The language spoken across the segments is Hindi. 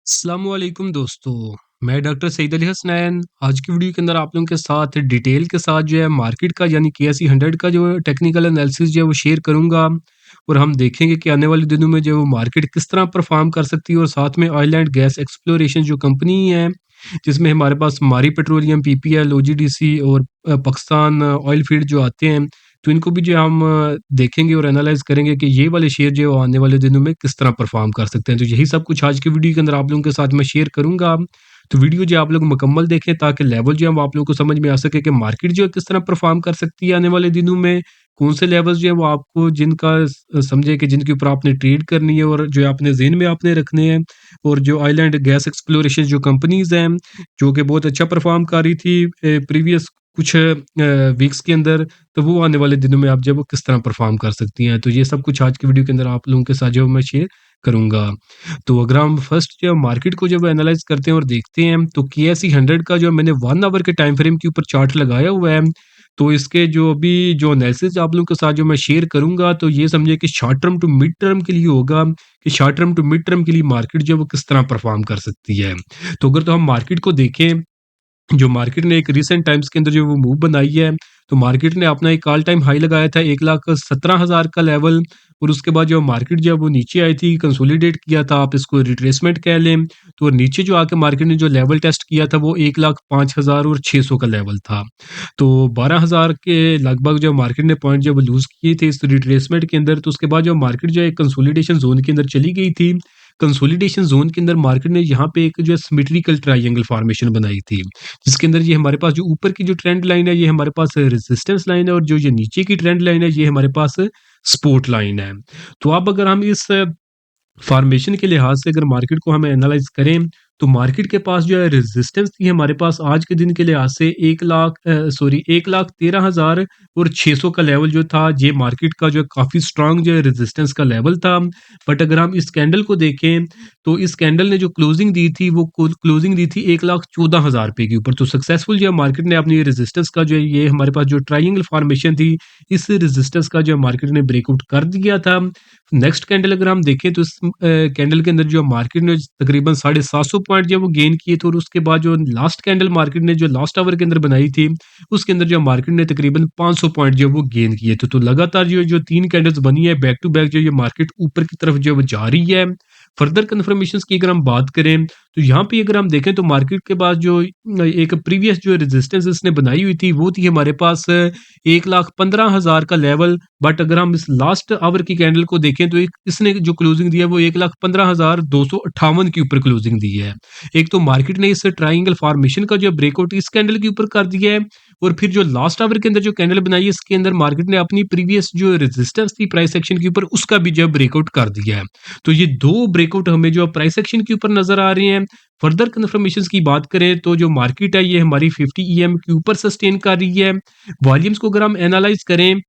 अस्सलामुअलैकुम दोस्तों। मैं डॉक्टर सईद अली हसनैन आज की वीडियो के अंदर आप लोगों के साथ डिटेल के साथ जो है मार्केट का यानी केएसई 100 का जो टेक्निकल एनालिसिस जो है वो शेयर करूंगा। और हम देखेंगे कि आने वाले दिनों में जो है वो मार्केट किस तरह परफॉर्म कर सकती है। और साथ में ऑयल एंड गैस एक्सप्लोरेशन जो कंपनी है जिसमें हमारे पास मारी पेट्रोलियम, पीपीएल, ओजीडीसी और पाकिस्तान ऑयल फील्ड जो आते हैं, तो इनको भी जो है हम देखेंगे और एनालाइज करेंगे कि ये वाले शेयर जो है वो आने वाले दिनों में किस तरह परफॉर्म कर सकते हैं। तो यही सब कुछ आज की वीडियो के अंदर आप लोगों के साथ मैं शेयर करूंगा। तो वीडियो जो है आप लोग मुकम्मल देखें ताकि लेवल जो है वो आप लोगों को समझ में आ सके कि मार्केट जो है किस तरह परफॉर्म कर सकती है आने वाले दिनों में। कौन से लेवल्स जो है वो आपको जिनका समझे कि जिनके ऊपर आपने ट्रेड करनी है और जो है अपने ज़हन में आपने रखने हैं। और जो ऑयल एंड गैस एक्सप्लोरेशन जो कंपनीज हैं जो कि बहुत अच्छा परफॉर्म कर रही थी प्रीवियस कुछ वीक्स के अंदर, तो वो आने वाले दिनों में आप जब वो किस तरह परफॉर्म कर सकती हैं। तो ये सब कुछ आज की वीडियो के अंदर आप लोगों के साथ जो मैं शेयर करूंगा। तो अगर हम फर्स्ट जो मार्केट को जब एनालाइज करते हैं और देखते हैं तो केएसई 100 का जो मैंने 1 आवर के टाइम फ्रेम के ऊपर चार्ट लगाया हुआ है। तो इसके जो अभी जो एनालिसिस आप लोगों के साथ जो मैं शेयर करूंगा, तो ये समझिए कि short term to mid term के लिए होगा कि short term to mid term के लिए मार्केट जो है वो किस तरह परफॉर्म कर सकती है। तो अगर तो हम मार्केट को देखें, जो मार्केट ने एक रिसेंट टाइम्स के अंदर जो वो मूव बनाई है, तो मार्केट ने अपना एक ऑल टाइम हाई लगाया था 1,17,000 का लेवल। और उसके बाद जो मार्केट जो है वो नीचे आई थी, कंसोलिडेट किया था, आप इसको रिट्रेसमेंट कह लें। तो नीचे जो आके मार्केट ने जो लेवल टेस्ट किया था वो 1,05,600 का लेवल था। तो 12,000 के लगभग जो मार्केट ने पॉइंट जो लूज किए थे इस रिट्रेसमेंट के अंदर। तो उसके बाद जो मार्केट जो है कंसोलिडेशन जोन के अंदर चली गई थी। कंसोलिडेशन जोन के अंदर मार्केट ने यहाँ पे एक जो है सिमेट्रिकल ट्रायंगल फॉर्मेशन बनाई थी, जिसके अंदर ये हमारे पास जो ऊपर की जो ट्रेंड लाइन है ये हमारे पास रेजिस्टेंस लाइन है, और जो ये नीचे की ट्रेंड लाइन है ये हमारे पास सपोर्ट लाइन है। तो अब अगर हम इस फॉर्मेशन के लिहाज से अगर मार्केट को हमें एनालाइज करें, तो मार्केट के पास जो है रेजिस्टेंस थी हमारे पास आज के दिन के लिहाज से 1,13,600 का लेवल जो था, ये मार्केट का जो है काफ़ी स्ट्रांग जो है रेजिस्टेंस का लेवल था। बट अगर हम इस कैंडल को देखें, तो इस कैंडल ने जो क्लोजिंग दी थी वो क्लोजिंग दी थी 1,14,000 रुपये के ऊपर। तो सक्सेसफुल जो है मार्केट ने अपनी रेजिस्टेंस का जो है ये हमारे पास जो ट्राइंगल फॉर्मेशन थी, इस रेजिस्टेंस का जो है मार्केट ने ब्रेकआउट कर दिया था। नेक्स्ट कैंडल अगर हम देखें तो इस कैंडल के अंदर जो मार्केट ने तकरीबन 750 पॉइंट जो वो गेन किए थे। और उसके बाद जो लास्ट कैंडल मार्केट ने जो लास्ट आवर के अंदर बनाई थी, उसके अंदर जो मार्केट ने तकरीबन 500 पॉइंट जो वो गेन किए थे। तो लगातार जो जो 3 कैंडल्स बनी है बैक टू बैक जो ये मार्केट ऊपर की तरफ जो वो जा रही है। फर्दर कन्फर्मेशन की अगर हम बात करें, तो यहाँ पे अगर हम देखें तो मार्केट के पास जो एक प्रीवियस जो रेजिस्टेंस इसने बनाई हुई थी वो थी हमारे पास 1,15,000 का लेवल। बट अगर हम इस लास्ट आवर की कैंडल को देखें तो इसने जो क्लोजिंग दी है वो 1,15,258 के ऊपर क्लोजिंग दी है। एक तो मार्केट ने इस ट्राइंगल फॉर्मेशन का जो ब्रेकआउट इस कैंडल के ऊपर कर दिया है, और फिर जो लास्ट आवर के अंदर जो कैंडल बनाई है इसके अंदर मार्केट ने अपनी प्रीवियस जो रेजिस्टेंस थी प्राइस एक्शन के ऊपर उसका भी जो ब्रेकआउट कर दिया है। तो ये दो ब्रेकआउट हमें जो प्राइस एक्शन के ऊपर नजर आ रहे हैं। फर्दर कन्फर्मेशन की बात करें तो जो मार्केट है ये हमारी 50 EM के ऊपर सस्टेन कर रही है। वॉल्यूम्स को अगर हम एनालाइज करें,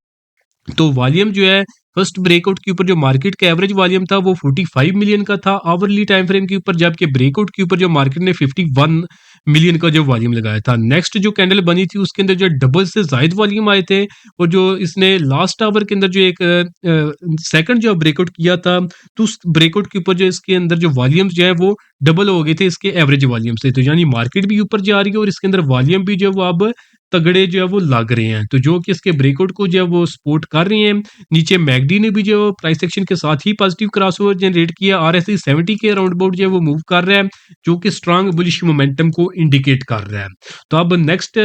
तो वॉल्यूम जो है फर्स्ट ब्रेकआउट के ऊपर जो मार्केट का एवरेज वॉल्यूम था वो 45 मिलियन का था आवरली टाइम फ्रेम के ऊपर, जबकि ब्रेकआउट के ऊपर जो मार्केट ने 51 मिलियन का जो वॉल्यूम लगाया था। नेक्स्ट जो कैंडल बनी थी उसके अंदर जो डबल से जायद वॉल्यूम आए थे, और जो इसने लास्ट आवर के अंदर जो एक सेकंड जो ब्रेकआउट किया था, तो उस ब्रेकआउट के ऊपर जो इसके अंदर जो वॉल्यूम्स जो है वो डबल हो गए थे इसके एवरेज वॉल्यूम से। तो यानी मार्केट भी ऊपर जा रही है और इसके अंदर वॉल्यूम भी जो है वो अब तगड़े जो है वो लग रहे हैं, तो जो कि इसके ब्रेकआउट को जो है वो सपोर्ट कर रही हैं। नीचे मैगडी ने भी जो प्राइस एक्शन के साथ ही पॉजिटिव क्रॉसओवर जनरेट किया, आरएसआई 70 के अराउंड अबाउट जो है वो मूव कर रहा है, जो कि स्ट्रांग बुलिश मोमेंटम को इंडिकेट कर रहा है। तो अब नेक्स्ट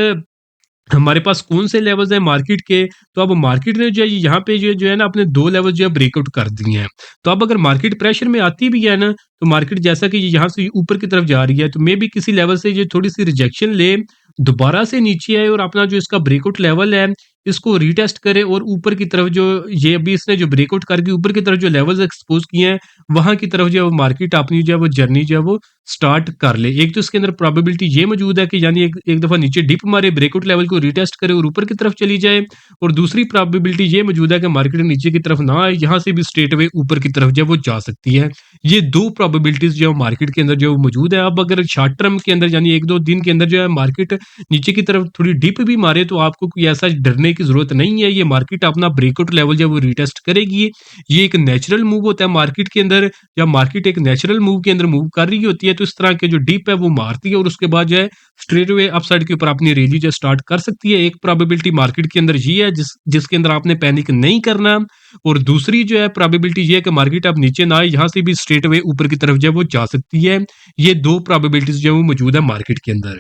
हमारे पास कौन से लेवल्स हैं मार्केट के, तो अब मार्केट ने जो है यहाँ पे जो है ना अपने 2 लेवल जो है ब्रेकआउट कर दिए हैं। तो अब अगर मार्केट प्रेशर में आती भी है ना, तो मार्केट जैसा कि ये यहाँ से ऊपर की तरफ जा रही है, तो मे भी किसी लेवल से ये थोड़ी सी रिजेक्शन ले, दोबारा से नीचे आए और अपना जो इसका ब्रेकआउट लेवल है इसको रीटेस्ट करे, और ऊपर की तरफ जो ये अभी इसने जो ब्रेकआउट करके ऊपर की तरफ जो लेवल्स एक्सपोज किए हैं वहां की तरफ जो है मार्केट अपनी जो है वो जर्नी जो है वो स्टार्ट कर ले। एक तो इसके अंदर प्रोबेबिलिटी ये मौजूद है कि यानी एक दफा नीचे डिप मारे, ब्रेकआउट लेवल को रीटेस्ट करे और ऊपर की तरफ चली जाए, और दूसरी प्रोबेबिलिटी ये मौजूद है कि मार्केट नीचे की तरफ ना आए, यहाँ से भी स्ट्रेट अवे ऊपर की तरफ जो है वो जा सकती है। ये दो प्रोबेबिलिटीज जो मार्केट के अंदर जो मौजूद है। अब अगर शॉर्ट टर्म के अंदर यानी 1-2 दिन के अंदर जो है मार्केट नीचे की तरफ थोड़ी डिप भी मारे, तो आपको कोई ऐसा डरने डरने की ज़रूरत नहीं है, ये मार्केट अपना ब्रेकआउट लेवल जो है वो रीटेस्ट करेगी। ये एक नेचुरल मूव होता है मार्केट के अंदर, जब मार्केट एक नेचुरल मूव के अंदर मूव कर रही होती है, तो इस तरह के जो डिप है वो मारती है और उसके बाद जो है स्ट्रेट अवे अपसाइड के ऊपर अपनी रैली जो स्टार्ट कर सकती है। एक प्रोबेबिलिटी मार्केट के अंदर ये है जिसके अंदर आपने पैनिक नहीं करना, और दूसरी जो है प्रोबेबिलिटी ये है कि मार्केट अब नीचे ना आए, यहाँ से भी स्ट्रेट अवे ऊपर की तरफ जो है वो जा सकती है। ये 2 प्रोबेबिलिटीज़ जो है वो मौजूद है मार्केट के अंदर।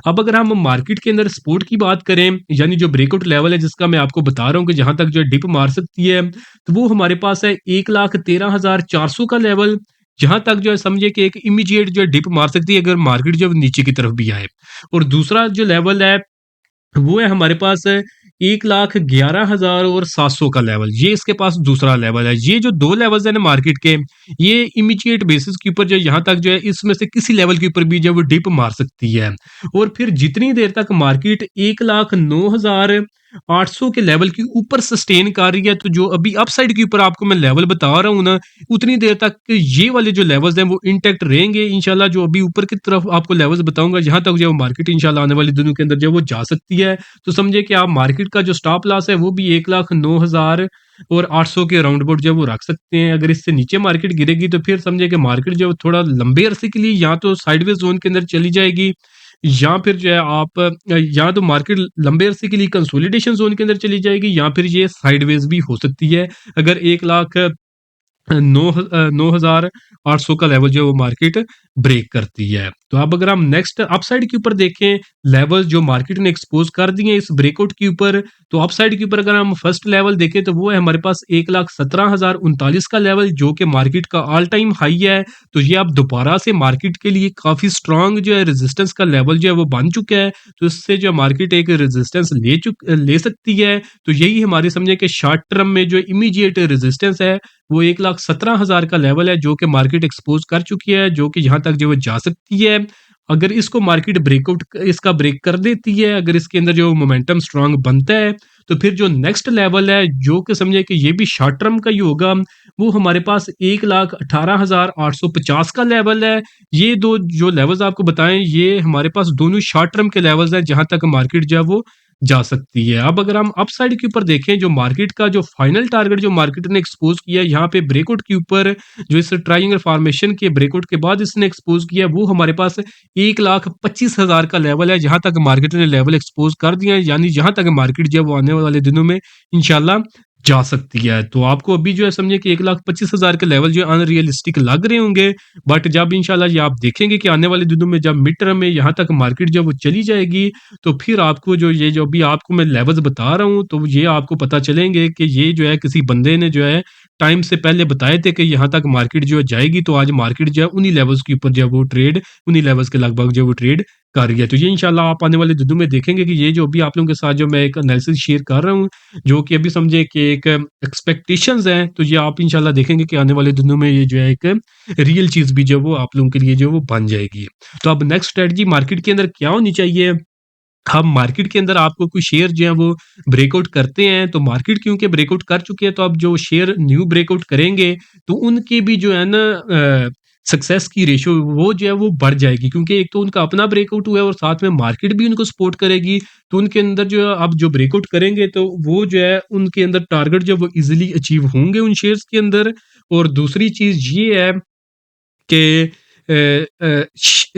अब अगर हम मार्केट के अंदर सपोर्ट की बात करें, यानी जो ब्रेकआउट लेवल है जिसका मैं आपको बता रहा हूँ कि जहाँ तक जो है डिप मार सकती है, तो वो हमारे पास है 1,13,400 का लेवल। जहाँ तक जो है समझिए कि एक इमीडिएट जो है डिप मार सकती है अगर मार्केट जो है नीचे की तरफ भी आए। और दूसरा जो लेवल है वो है हमारे पास 1,11,700 का लेवल, ये इसके पास दूसरा लेवल है। ये जो 2 लेवल्स हैं ना मार्केट के, ये इमीडिएट बेसिस के ऊपर जो यहाँ तक जो है इसमें से किसी लेवल के ऊपर भी जो है वो डिप मार सकती है। और फिर जितनी देर तक मार्केट 1,09,800 के लेवल के ऊपर सस्टेन कर रही है, तो जो अभी अपसाइड के ऊपर आपको मैं लेवल बता रहा हूँ ना, उतनी देर तक ये वाले जो लेवल्स हैं वो इंटैक्ट रहेंगे। इंशाल्लाह जो अभी ऊपर की तरफ आपको लेवल्स बताऊँगा, जहाँ तक जो है वो मार्केट इंशाल्लाह आने वाले दिनों के अंदर जो है वो जा सकती है। तो समझिए कि आप मार्केट का जो स्टॉप लॉस है वो भी 1,09,800 के राउंड अबाउट जो है वो रख सकते हैं। अगर इससे नीचे मार्केट गिरेगी तो फिर समझिए कि मार्केट जो है थोड़ा लंबे अरसे के लिए या तो साइडवेज जोन के अंदर चली जाएगी, या फिर जो है आप या तो मार्केट लंबे अरसे के लिए कंसोलिडेशन जोन के अंदर चली जाएगी, या फिर ये साइडवेज भी हो सकती है। अगर 9,800 का लेवल जो है वो मार्केट ब्रेक करती है। तो अब अगर हम नेक्स्ट अपसाइड के ऊपर देखें, लेवल जो मार्केट ने एक्सपोज कर दिए हैं इस ब्रेकआउट के ऊपर, तो अपसाइड के ऊपर अगर हम फर्स्ट लेवल देखें तो वो है हमारे पास 1,17,039 का लेवल, जो कि मार्केट का ऑल टाइम हाई है। तो ये अब दोबारा से मार्केट के लिए काफी स्ट्रांग जो है रेजिस्टेंस का लेवल जो है वो बन चुका है। तो इससे जो मार्केट एक रेजिस्टेंस ले सकती है। तो यही हमारे समझे कि शॉर्ट टर्म में जो इमीडिएट रेजिस्टेंस है वो 1,17,000 का लेवल है, जो कि मार्केट एक्सपोज कर चुकी है, जो कि यहाँ तक जो वो जा सकती है। अगर इसको मार्केट ब्रेकआउट इसका ब्रेक कर देती है, अगर इसके अंदर जो मोमेंटम स्ट्रांग बनता है, तो फिर जो नेक्स्ट लेवल है जो कि समझे कि ये भी शॉर्ट टर्म का ही होगा, वो हमारे पास 1,18,850 का लेवल है। ये 2 जो लेवल्स आपको बताएं, ये हमारे पास दोनों शॉर्ट टर्म के लेवल्स हैं जहां तक मार्केट जो है वो जा सकती है। अब अगर हम अपसाइड के ऊपर देखें, जो मार्केट का जो फाइनल टारगेट जो मार्केट ने एक्सपोज किया है यहाँ पे ब्रेकआउट के ऊपर, जो इस ट्रायंगल फॉर्मेशन के ब्रेकआउट के बाद इसने एक्सपोज किया, वो हमारे पास 1,25,000 का लेवल है, जहां तक मार्केट ने लेवल एक्सपोज कर दिया है। यानी जहां तक मार्केट जो है वो आने वाले दिनों में इंशाल्लाह जा सकती है। तो आपको अभी जो है समझिए कि 1,25,000 के लेवल जो है अनरियलिस्टिक लग रहे होंगे, बट जब इंशाल्लाह ये आप देखेंगे कि आने वाले दिनों में जब मिड टर्म में यहाँ तक मार्केट जो है वो चली जाएगी, तो फिर आपको जो अभी आपको मैं लेवल्स बता रहा हूँ, तो ये आपको पता चलेंगे कि ये जो है किसी बंदे ने जो है टाइम से पहले बताए थे कि यहाँ तक मार्केट जो है जाएगी। तो आज मार्केट जो है उन्हीं लेवल्स के ऊपर जो है वो ट्रेड, उन्हीं लेवल्स के लगभग जो है वो ट्रेड कर रही है। तो ये इंशाल्लाह आप आने वाले दिनों में देखेंगे कि ये जो अभी आप लोगों के साथ जो मैं एक एनालिसिस शेयर कर रहा हूँ, जो कि अभी समझे कि एक एक्सपेक्टेशंस हैं, तो ये आप इंशाल्लाह देखेंगे कि आने वाले दिनों में ये जो है एक रियल चीज़ भी जो है वो आप लोगों के लिए जो है वो बन जाएगी। तो अब नेक्स्ट स्ट्रेटजी मार्केट के अंदर क्या होनी चाहिए? हम मार्केट के अंदर आपको कोई शेयर जो है वो ब्रेकआउट करते हैं, तो मार्केट क्योंकि ब्रेकआउट कर चुकी है, तो अब जो शेयर न्यू ब्रेकआउट करेंगे, तो उनके भी जो है ना सक्सेस की रेशियो वो जो है वो बढ़ जाएगी, क्योंकि एक तो उनका अपना ब्रेकआउट हुआ है और साथ में मार्केट भी उनको सपोर्ट करेगी। तो उनके अंदर जो है अब जो ब्रेकआउट करेंगे, तो वो जो है उनके अंदर टारगेट जो है वो इजीली अचीव होंगे उन शेयर्स के अंदर। और दूसरी चीज़ ये है कि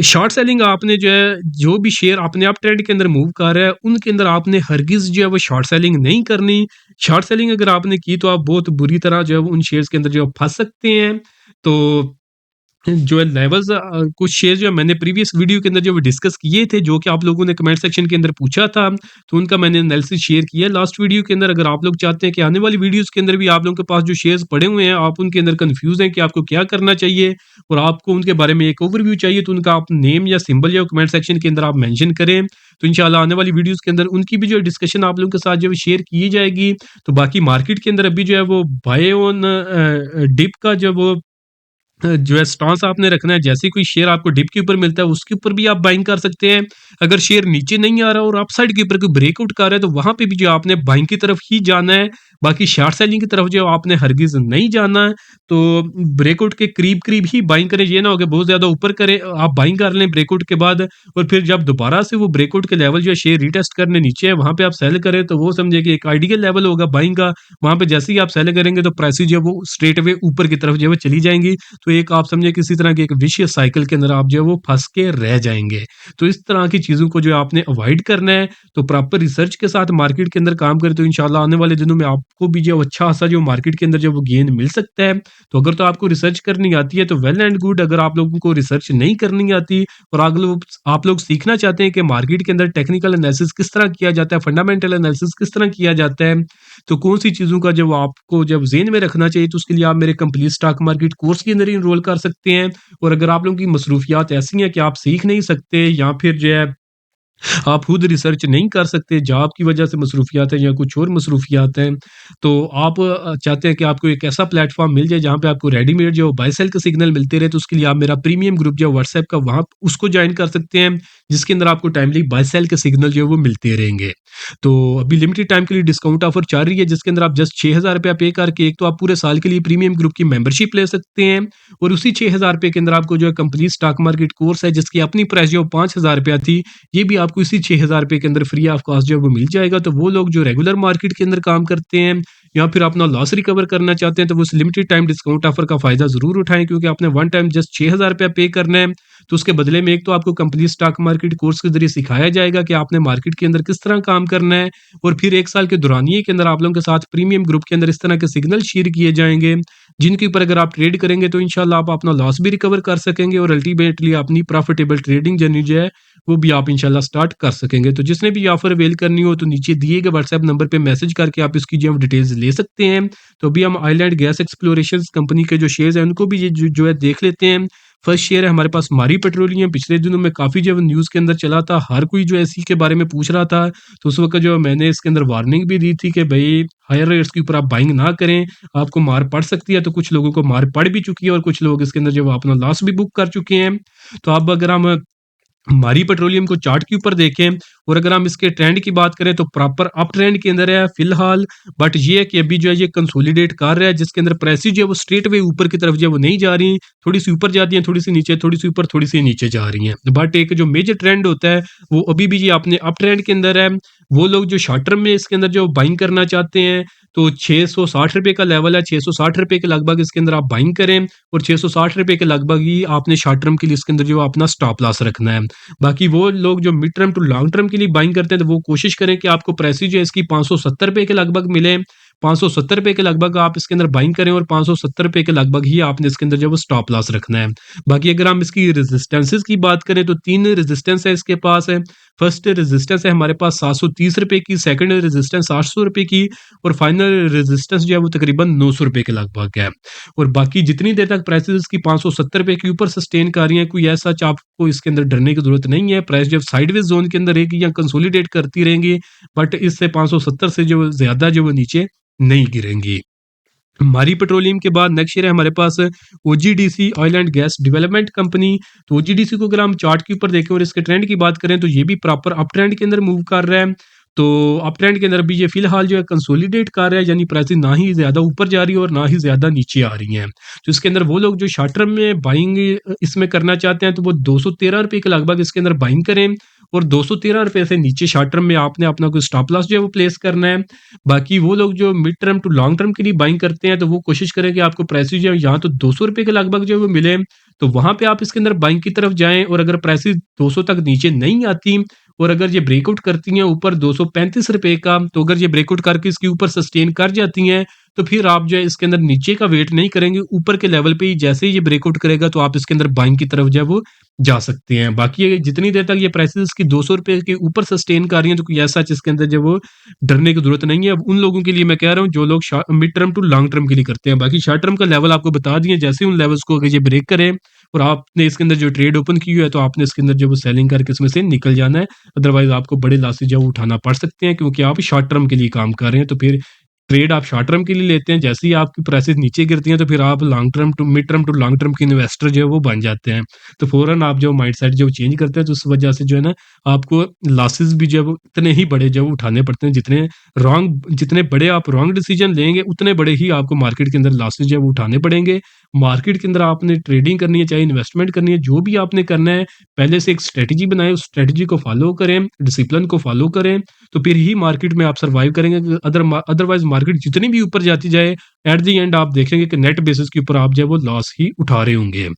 शॉर्ट सेलिंग आपने जो है, जो भी शेयर अपने आप ट्रेंड के अंदर मूव कर रहा है, उनके अंदर आपने हरगिज़ जो है वो शॉर्ट सेलिंग नहीं करनी। शॉर्ट सेलिंग अगर आपने की, तो आप बहुत बुरी तरह जो है वो उन शेयर्स के अंदर जो है फँस सकते हैं। तो जो है लेवल्स कुछ शेयर जो है मैंने प्रीवियस वीडियो के अंदर जो डिस्कस किए थे, जो कि आप लोगों ने कमेंट सेक्शन के अंदर पूछा था, तो उनका मैंने एनालिसिस शेयर किया लास्ट वीडियो के अंदर। अगर आप लोग चाहते हैं कि आने वाली वीडियोस के अंदर भी आप लोगों के पास जो शेयर्स पड़े हुए हैं, आप उनके अंदर कंफ्यूज हैं कि आपको क्या करना चाहिए और आपको उनके बारे में एक ओवरव्यू चाहिए, तो उनका आप नेम या सिंबल या कमेंट सेक्शन के अंदर आप मेंशन करें, तो इंशाल्लाह आने वाली वीडियोस के अंदर उनकी भी जो डिस्कशन आप लोगों के साथ जो शेयर की जाएगी। तो बाकी मार्केट के अंदर अभी जो है वो बाय ऑन डिप का जो वो जो है स्टॉन्स आपने रखना है, जैसे ही कोई शेयर आपको डिप के ऊपर मिलता है, उसके ऊपर भी आप बाइंग कर सकते हैं। अगर शेयर नीचे नहीं आ रहा और अपसाइड के ऊपर कोई ब्रेकआउट कर रहा है, तो वहाँ पे भी जो आपने बाइंग की तरफ ही जाना है। बाकी शॉर्ट सेलिंग की तरफ जो आपने हरगिज़ नहीं जाना है। तो ब्रेकआउट के करीब-करीब ही बाइंग करें, ये ना हो कि बहुत ज़्यादा ऊपर करें, आप बाइंग कर लें ब्रेकआउट के बाद और फिर जब दोबारा से वो ब्रेकआउट के लेवल जो है शेयर रीटेस्ट करने नीचे है, वहाँ पे आप सेल करें, तो वो समझिए कि एक आइडियल लेवल होगा बाइंग का। वहाँ पे जैसे ही आप सेल करेंगे, तो प्राइसेज़ जो है वो स्ट्रेट अवे ऊपर की तरफ जो है वो चली जाएँगी। तो एक आप समझिए किसी तरह की एक विशियस साइकिल के अंदर आप जो है वो फँस के रह जाएँगे। तो इस तरह की चीज़ों को जो है आपने अवॉइड करना है, तो प्रॉपर रिसर्च के साथ मार्केट के अंदर काम करें, तो इंशाल्लाह आने वाले दिनों में आपको भी जो अच्छा-सा जो मार्केट के अंदर जो वो गेन मिल सकता है। तो अगर तो आपको रिसर्च करनी आती है तो वेल एंड गुड, अगर आप लोगों को रिसर्च नहीं करनी आती और आप लोग सीखना चाहते हैं कि मार्केट के अंदर टेक्निकल एनालिसिस किस तरह किया जाता है, फंडामेंटल एनालिसिस किस तरह किया जाता है, तो कौन-सी चीज़ों का जब आपको जब ज़हन में रखना चाहिए, तो उसके लिए आप मेरे कंप्लीट स्टॉक मार्केट कोर्स के अंदर ही एनरोल कर सकते हैं। और अगर आप लोगों की मसरूफियात ऐसी हैं कि आप सीख नहीं सकते या फिर जो है आप खुद रिसर्च नहीं कर सकते, जॉब की वजह से मसरूफियात है या कुछ और मसरूफियात हैं, तो आप चाहते हैं कि आपको एक ऐसा प्लेटफ़ॉर्म मिल जाए जहाँ पे आपको रेडीमेड जो बाय सेल के सिग्नल मिलते रहे, तो उसके लिए आप मेरा प्रीमियम ग्रुप जो है व्हाट्सएप का, वहाँ उसको जॉइन कर सकते हैं, जिसके अंदर आपको टाइमली बाय सेल के सिग्नल जो है वो मिलते रहेंगे। तो अभी लिमिटेड टाइम के लिए डिस्काउंट ऑफर चल रही है, जिसके अंदर आप जस्ट ₹6000 पे करके एक तो आप पूरे साल के लिए प्रीमियम ग्रुप की मेंबरशिप ले सकते हैं और उसी ₹6000 के अंदर आपको जो है कंप्लीट स्टॉक मार्केट कोर्स है, जिसकी अपनी प्राइस जो ₹5000 थी, ये भी आपको इसी ₹6000 के अंदर फ्री ऑफ कॉस्ट जो है वो मिल जाएगा। तो वो लोग जो रेगुलर मार्केट के अंदर काम करते हैं या फिर अपना लॉस रिकवर करना चाहते हैं, तो वो उस लिमिटेड टाइम डिस्काउंट ऑफर का फ़ायदा ज़रूर उठाएँ, क्योंकि आपने वन टाइम जस्ट ₹6000 पे करना है। तो उसके बदले में एक तो आपको कंप्लीट स्टॉक मार्केट कोर्स के ज़रिए सिखाया जाएगा कि आपने मार्केट के अंदर किस तरह काम करना है और फिर 1 साल के दौरानिए के अंदर आप लोगों के साथ प्रीमियम ग्रुप के अंदर इस तरह के सिग्नल शेयर किए जाएँगे, जिनके ऊपर अगर आप ट्रेड करेंगे तो इंशाल्लाह आप अपना लॉस भी रिकवर कर सकेंगे और अल्टीमेटली अपनी प्रॉफिटेबल ट्रेडिंग जर्नी जो है, वो भी आप इंशाल्लाह स्टार्ट कर सकेंगे। तो जिसने भी ये ऑफ़र अवेल करनी हो, तो नीचे दिए गए व्हाट्सएप नंबर पे मैसेज करके आप इसकी जो है डिटेल्स ले सकते हैं। तो अभी हम आइलैंड गैस एक्सप्लोरेशंस कंपनी के जो शेयर्स हैं, उनको भी ये जो है देख लेते हैं। फर्स्ट शेयर है हमारे पास मारी पेट्रोलियम, पिछले दिनों में काफ़ी जो है न्यूज़ के अंदर चला था, हर कोई जो है इसी के बारे में पूछ रहा था। तो उस वक़्त जो है मैंने इसके अंदर वार्निंग भी दी थी कि भई हायर रेट्स के ऊपर आप बाइंग ना करें, आपको मार पड़ सकती है। तो कुछ लोगों को मार पड़ भी चुकी है और कुछ लोग इसके अंदर जो है अपना लॉस भी बुक कर चुके हैं। तो अब अगर हम मारी पेट्रोलियम को चार्ट के ऊपर देखें और अगर हम इसके ट्रेंड की बात करें, तो प्रॉपर अप ट्रेंड के अंदर है फिलहाल। बट ये है कि अभी जो है ये कंसोलिडेट कर रहा है, जिसके अंदर प्राइसेस जो है वो स्ट्रेट वे ऊपर की तरफ जो है वो नहीं जा रही, थोड़ी सी ऊपर जाती हैं, थोड़ी सी नीचे, थोड़ी सी ऊपर, थोड़ी सी नीचे जा रही हैं। बट एक जो मेजर ट्रेंड होता है, वो अभी भी ये अपने अप ट्रेंड के अंदर है। वो लोग जो शॉर्ट टर्म में इसके अंदर जो बाइंग करना चाहते हैं, तो ₹660 का लेवल है, ₹660 के लगभग इसके अंदर आप बाइंग करें और ₹660 के लगभग ही आपने शॉर्ट टर्म के लिए इसके अंदर जो अपना स्टॉप लॉस रखना है। बाकी वो लोग जो mid term to long term के लिए बाइंग करते हैं, तो वो कोशिश करें कि आपको प्राइसेस जो है इसकी ₹570 के लगभग मिले। ₹570 के लगभग आप इसके अंदर बाइंग करें और ₹570 के लगभग ही आपने इसके अंदर जो वो स्टॉप लॉस रखना है। बाकी अगर हम इसकी रेजिस्टेंसेस की बात करें, तो 3 रेजिस्टेंस है इसके पास है। फर्स्ट रेजिस्टेंस है हमारे पास ₹730 की, सेकंड रेजिस्टेंस ₹800 की और फाइनल रेजिस्टेंस जो है वो तकरीबन ₹900 के लगभग है। और बाकी जितनी देर तक प्राइसेस इसकी ₹570 के ऊपर सस्टेन कर रही हैं, कोई ऐसा आपको इसके अंदर डरने की ज़रूरत नहीं है। प्राइस जब साइडवेज ज़ोन के अंदर रहेगी या कंसोलिडेट करती रहेंगी, बट इससे 570 से जो ज़्यादा जो वो नीचे नहीं गिरेंगी। मारी पेट्रोलियम के बाद नेक्स्ट शेयर है हमारे पास OGDC oil and gas development company. तो ओजीडीसी को अगर हम चार्ट के ऊपर देखें और इसके ट्रेंड की बात करें, तो ये भी प्रॉपर अप ट्रेंड के अंदर मूव कर रहा है। तो अप ट्रेंड के अंदर भी ये फिलहाल जो है कंसोलिडेट कर रहा है, यानी प्राइसेस ना ही ज़्यादा ऊपर जा रही है और ना ही ज़्यादा नीचे आ रही हैं। तो इसके अंदर वो लोग जो शॉर्ट टर्म में बाइंग इसमें करना चाहते हैं, तो वो ₹213 के लगभग इसके अंदर बाइंग करें और ₹213 से नीचे शॉर्ट टर्म में आपने अपना कोई स्टॉप लॉस जो है वो प्लेस करना है। बाकी वो लोग जो mid term to long term के लिए बाइंग करते हैं, तो वो कोशिश करें कि आपको प्राइसेस जो है यहाँ तो ₹200 के लगभग जो है वो मिले, तो वहाँ पे आप इसके अंदर बाइंग की तरफ जाएँ और अगर प्राइसेस 200 तक नीचे नहीं आती और अगर ये ब्रेकआउट करती हैं ऊपर ₹235 का, तो अगर ये ब्रेकआउट करके इसके ऊपर सस्टेन कर जाती हैं, तो फिर आप जो है इसके अंदर नीचे का वेट नहीं करेंगे, ऊपर के लेवल पे ही जैसे ही ये ब्रेकआउट करेगा, तो आप इसके अंदर बाइंग की तरफ जो है वो जा सकते हैं। बाकी ये जितनी देर तक ये प्राइसेस इसकी ₹200 के ऊपर सस्टेन कर रही हैं, तो कोई ऐसा चीज़ के अंदर जो वो डरने की ज़रूरत नहीं है। अब उन लोगों के लिए मैं कह रहा हूँ जो लोग mid term to long term के लिए करते हैं। बाकी शॉर्ट टर्म का लेवल आपको बता दिए, जैसे ही उन लेवल्स को अगर ये ब्रेक करें और आपने इसके अंदर जो ट्रेड ओपन की हुई है, तो आपने इसके अंदर जो वो सेलिंग करके इसमें से निकल जाना है। अदरवाइज़ आपको बड़े लॉसेस जो है वो उठाना पड़ सकते हैं, क्योंकि आप शॉर्ट टर्म के लिए काम कर रहे हैं। तो फिर ट्रेड आप शॉर्ट टर्म के लिए लेते हैं, जैसे ही आपकी प्राइसेस नीचे गिरती हैं तो फिर आप long term to mid term to long term के इन्वेस्टर जो है वो बन जाते हैं। तो फ़ौरन आप जो माइंडसेट जो चेंज करते हैं तो उस वजह से जो है ना आपको लॉसेस भी जो है वो इतने ही बड़े जो है वो उठाने पड़ते हैं, जितने बड़े आप रॉन्ग डिसीजन लेंगे उतने बड़े ही आपको मार्केट के अंदर लॉसेस जो है वो उठाने पड़ेंगे। मार्केट के अंदर आपने ट्रेडिंग करनी है, चाहे इन्वेस्टमेंट करनी है, जो भी आपने करना है, पहले से एक स्ट्रेटजी बनाएँ, उस स्ट्रेटजी को फॉलो करें, डिसिप्लिन को फॉलो करें, तो फिर ही मार्केट में आप सर्वाइव करेंगे। अदरवाइज मार्केट जितनी भी ऊपर जाती जाए, एट द एंड आप देखेंगे कि नेट बेसिस के ऊपर आप जो है वो लॉस ही उठा रहे होंगे।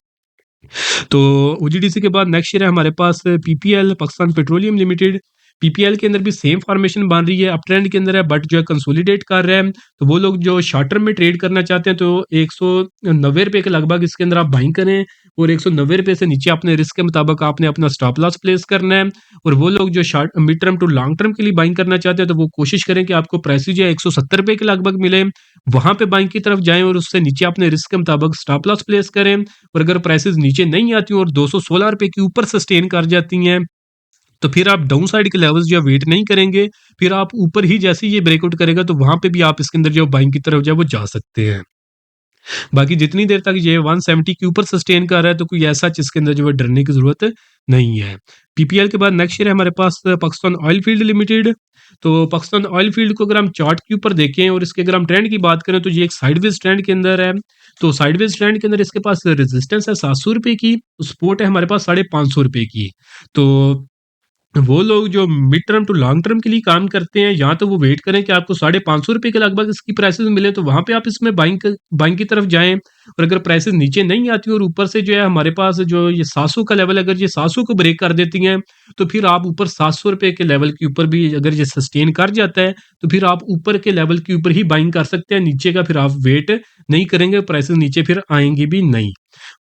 तो ओजीडीसी के बाद नेक्स्ट शेयर है हमारे पास PPL, Pakistan petroleum limited. PPL के अंदर भी सेम फॉर्मेशन बन रही है, अप ट्रेंड के अंदर है, बट जो है कंसोलिडेट कर रहा है। तो वो लोग जो शॉर्ट टर्म में ट्रेड करना चाहते हैं तो 190 रुपए के लगभग इसके अंदर आप बाइंग करें, और 190 रुपए से नीचे अपने रिस्क के मुताबिक आपने अपना स्टॉप लॉस प्लेस करना है। और वो लोग जो short mid term to long term के लिए बाइंग करना चाहते हैं तो वो कोशिश करें कि आपको प्राइस जो है 170 रुपए के लगभग मिले, वहां पे बाइंग की तरफ जाएं और उससे नीचे अपने रिस्क के मुताबिक स्टॉप लॉस प्लेस करें। और अगर प्राइसेस नीचे नहीं आती और 216 रुपए के ऊपर सस्टेन कर जाती हैं तो फिर आप डाउन साइड के लेवल्स जो है वेट नहीं करेंगे, फिर आप ऊपर ही जैसे ही ये ब्रेकआउट करेगा तो वहां पे भी आप इसके अंदर जो बाइंग की तरफ जो है वो जा सकते हैं। बाकी जितनी देर तक ये 170 के ऊपर सस्टेन कर रहा है तो कोई ऐसा चीज के अंदर जो है डरने की जरूरत नहीं है। पीपीएल के बाद नेक्स्ट शेयर है हमारे पास पाकिस्तान ऑयल फील्ड लिमिटेड। तो पाकिस्तान ऑयल फील्ड को अगर हम चार्ट के ऊपर देखें और इसके अगर हम ट्रेंड की बात करें तो ये एक साइडवेज ट्रेंड के अंदर है। तो साइडवेज ट्रेंड के अंदर इसके पास रेजिस्टेंस है 700 रुपए की, सपोर्ट है हमारे पास 550 रुपए की। तो वो लोग जो mid term to long term के लिए काम करते हैं, या तो वो वेट करें कि आपको 550 रुपए के लगभग इसकी प्राइसेस मिले तो वहां पे आप इसमें बाइंग की तरफ जाएं। और अगर प्राइसेस नीचे नहीं आती और ऊपर से जो है हमारे पास जो ये 700 का लेवल, अगर ये 700 को ब्रेक कर देती हैं तो फिर आप ऊपर 700 रुपए के लेवल के ऊपर भी अगर ये सस्टेन कर जाता है तो फिर आप ऊपर के लेवल के ऊपर ही बाइंग कर सकते हैं, नीचे का फिर आप वेट नहीं करेंगे, प्राइसेस नीचे फिर आएंगी भी नहीं।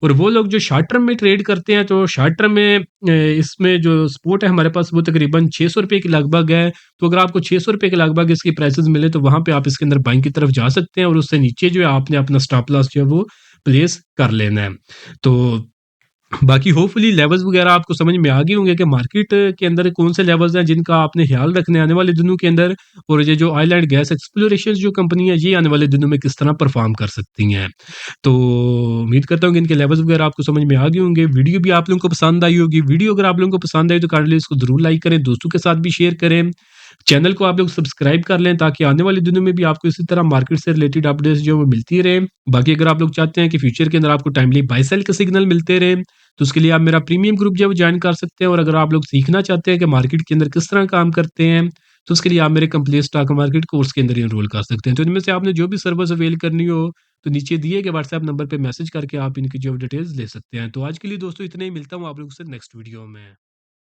और वो लोग जो शॉर्ट टर्म में ट्रेड करते हैं तो शॉर्ट टर्म में इसमें जो सपोर्ट है हमारे पास वो तकरीबन 600 रुपए के लगभग है। तो अगर आपको 600 रुपए के लगभग इसकी प्राइसेस मिले तो वहां पे आप इसके अंदर बाइंग की तरफ जा सकते हैं, और उससे नीचे जो है आपने अपना स्टॉप लॉस जो है वो प्लेस कर लेना है। तो बाकी होपफुली लेवल्स वगैरह आपको समझ में आ गए होंगे कि मार्केट के अंदर कौन से लेवल्स हैं जिनका आपने ख्याल रखने आने वाले दिनों के अंदर, और ये जो ऑयल एंड गैस एक्सप्लोरेशन जो कंपनी है ये आने वाले दिनों में किस तरह परफॉर्म कर सकती हैं। तो उम्मीद करता हूँ कि इनके लेवल्स वगैरह आपको समझ में आ गए होंगे। वीडियो भी आप लोगों को पसंद आई होगी। वीडियो अगर आप लोगों को पसंद आई तो काइंडली इसको जरूर लाइक करें, दोस्तों के साथ भी शेयर करें, चैनल को आप लोग सब्सक्राइब कर लें ताकि आने वाले दिनों में भी आपको इसी तरह मार्केट से रिलेटेड अपडेट्स जो है वो मिलती रहे। बाकी अगर आप लोग चाहते हैं कि फ्यूचर के अंदर आपको टाइमली बाय सेल के सिग्नल मिलते रहे तो उसके लिए आप मेरा प्रीमियम ग्रुप जो है वो ज्वाइन कर सकते हैं। और अगर आप लोग सीखना चाहते हैं कि मार्केट के अंदर किस तरह काम करते हैं तो उसके लिए आप मेरे कंप्लीट स्टॉक मार्केट कोर्स के अंदर एनरोल कर सकते हैं। तो इनमें से आपने जो भी सर्विस अवेल करनी हो तो नीचे दिए गए व्हाट्सएप नंबर पे मैसेज करके आप इनकी जो डिटेल्स ले सकते हैं। तो आज के लिए दोस्तों इतना ही, मिलता हूँ आप लोगों से नेक्स्ट वीडियो में।